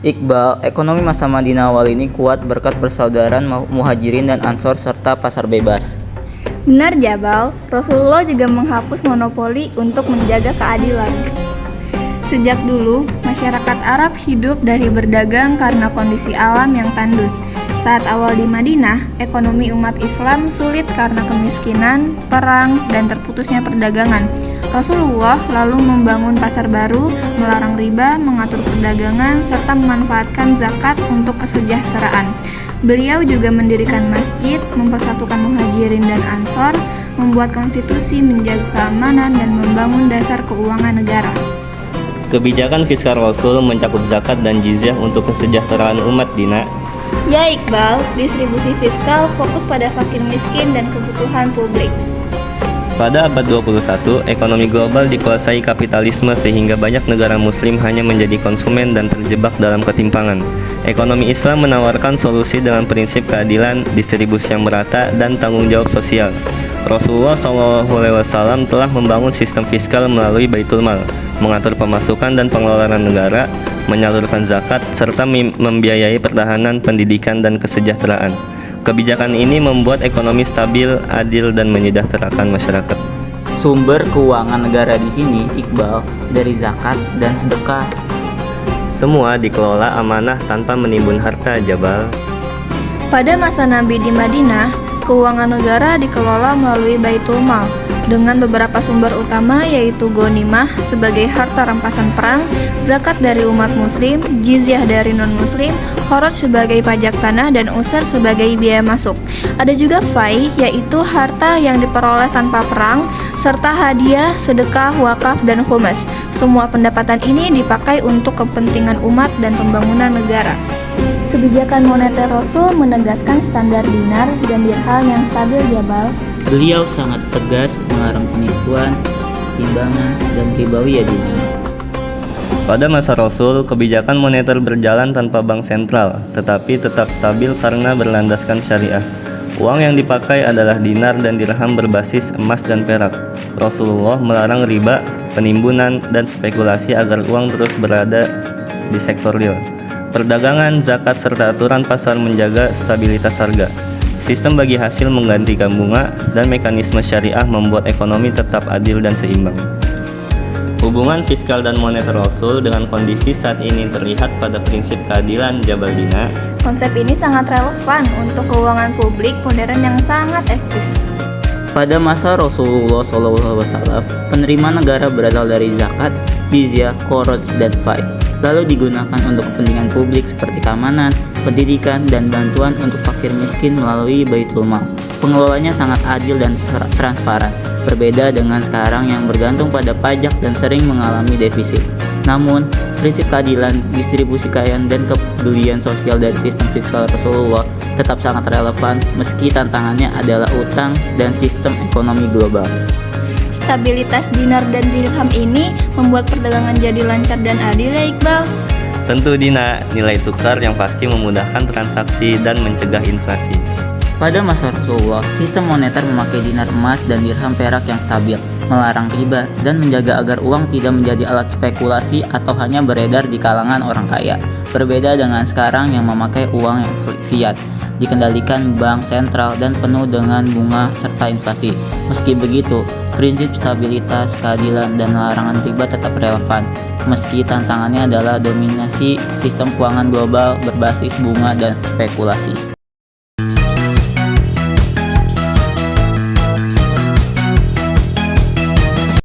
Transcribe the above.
Iqbal, ekonomi masa Madinah awal ini kuat berkat persaudaraan Muhajirin dan Ansor serta pasar bebas. Benar Jabal, Rasulullah juga menghapus monopoli untuk menjaga keadilan. Sejak dulu, masyarakat Arab hidup dari berdagang karena kondisi alam yang tandus. Saat awal di Madinah, ekonomi umat Islam sulit karena kemiskinan, perang, dan terputusnya perdagangan. Rasulullah lalu membangun pasar baru, melarang riba, mengatur perdagangan, serta memanfaatkan zakat untuk kesejahteraan. Beliau juga mendirikan masjid, mempersatukan Muhajirin dan Ansor, membuat konstitusi menjaga keamanan, dan membangun dasar keuangan negara. Kebijakan fiskal Rasul mencakup zakat dan jizyah untuk kesejahteraan umat Dina. Ya Iqbal, distribusi fiskal fokus pada fakir miskin dan kebutuhan publik. Pada abad 21, ekonomi global dikuasai kapitalisme sehingga banyak negara muslim hanya menjadi konsumen dan terjebak dalam ketimpangan. Ekonomi Islam menawarkan solusi dengan prinsip keadilan, distribusi yang merata, dan tanggung jawab sosial. Rasulullah SAW telah membangun sistem fiskal melalui Baitul Mal, mengatur pemasukan dan pengelolaan negara, menyalurkan zakat, serta membiayai pertahanan, pendidikan, dan kesejahteraan. Kebijakan ini membuat ekonomi stabil, adil, dan menyejahterakan masyarakat. Sumber keuangan negara di sini, Iqbal, dari zakat dan sedekah. Semua dikelola amanah tanpa menimbun harta, Jabal. Pada masa Nabi di Madinah, keuangan negara dikelola melalui Baitul Mal dengan beberapa sumber utama yaitu ghanimah sebagai harta rampasan perang, zakat dari umat muslim, jizyah dari non-muslim, kharaj sebagai pajak tanah, dan usr sebagai biaya masuk. Ada juga fai, yaitu harta yang diperoleh tanpa perang, serta hadiah, sedekah, wakaf, dan khumus. Semua pendapatan ini dipakai untuk kepentingan umat dan pembangunan negara. Kebijakan moneter Rasul menegaskan standar dinar dan dirham yang stabil Jabal. Beliau sangat tegas melarang penipuan, timbangan, dan ribawi dinar. Pada masa Rasul, kebijakan moneter berjalan tanpa bank sentral, tetapi tetap stabil karena berlandaskan syariah. Uang yang dipakai adalah dinar dan dirham berbasis emas dan perak. Rasulullah melarang riba, penimbunan, dan spekulasi agar uang terus berada di sektor real. Perdagangan, zakat, serta aturan pasar menjaga stabilitas harga. Sistem bagi hasil menggantikan bunga, dan mekanisme syariah membuat ekonomi tetap adil dan seimbang. Hubungan fiskal dan moneter Rasul dengan kondisi saat ini terlihat pada prinsip keadilan Jabal Dina. Konsep ini sangat relevan untuk keuangan publik modern yang sangat etis. Pada masa Rasulullah SAW, penerimaan negara berasal dari zakat, jizyah, kharaj, dan fai, lalu digunakan untuk kepentingan publik seperti keamanan, pendidikan, dan bantuan untuk fakir miskin melalui Baitul Mal. Pengelolanya sangat adil dan transparan, berbeda dengan sekarang yang bergantung pada pajak dan sering mengalami defisit. Namun, prinsip keadilan, distribusi kekayaan, dan kepedulian sosial dari sistem fiskal Rasulullah tetap sangat relevan meski tantangannya adalah utang dan sistem ekonomi global. Stabilitas dinar dan dirham ini membuat perdagangan jadi lancar dan adil ya Iqbal. Tentu Dina, nilai tukar yang pasti memudahkan transaksi dan mencegah inflasi. Pada masa Rasulullah, sistem moneter memakai dinar emas dan dirham perak yang stabil, melarang riba, dan menjaga agar uang tidak menjadi alat spekulasi atau hanya beredar di kalangan orang kaya. Berbeda dengan sekarang yang memakai uang yang fiat, dikendalikan bank sentral dan penuh dengan bunga serta inflasi. Meski begitu, prinsip stabilitas, keadilan, dan larangan riba tetap relevan, meski tantangannya adalah dominasi sistem keuangan global berbasis bunga dan spekulasi.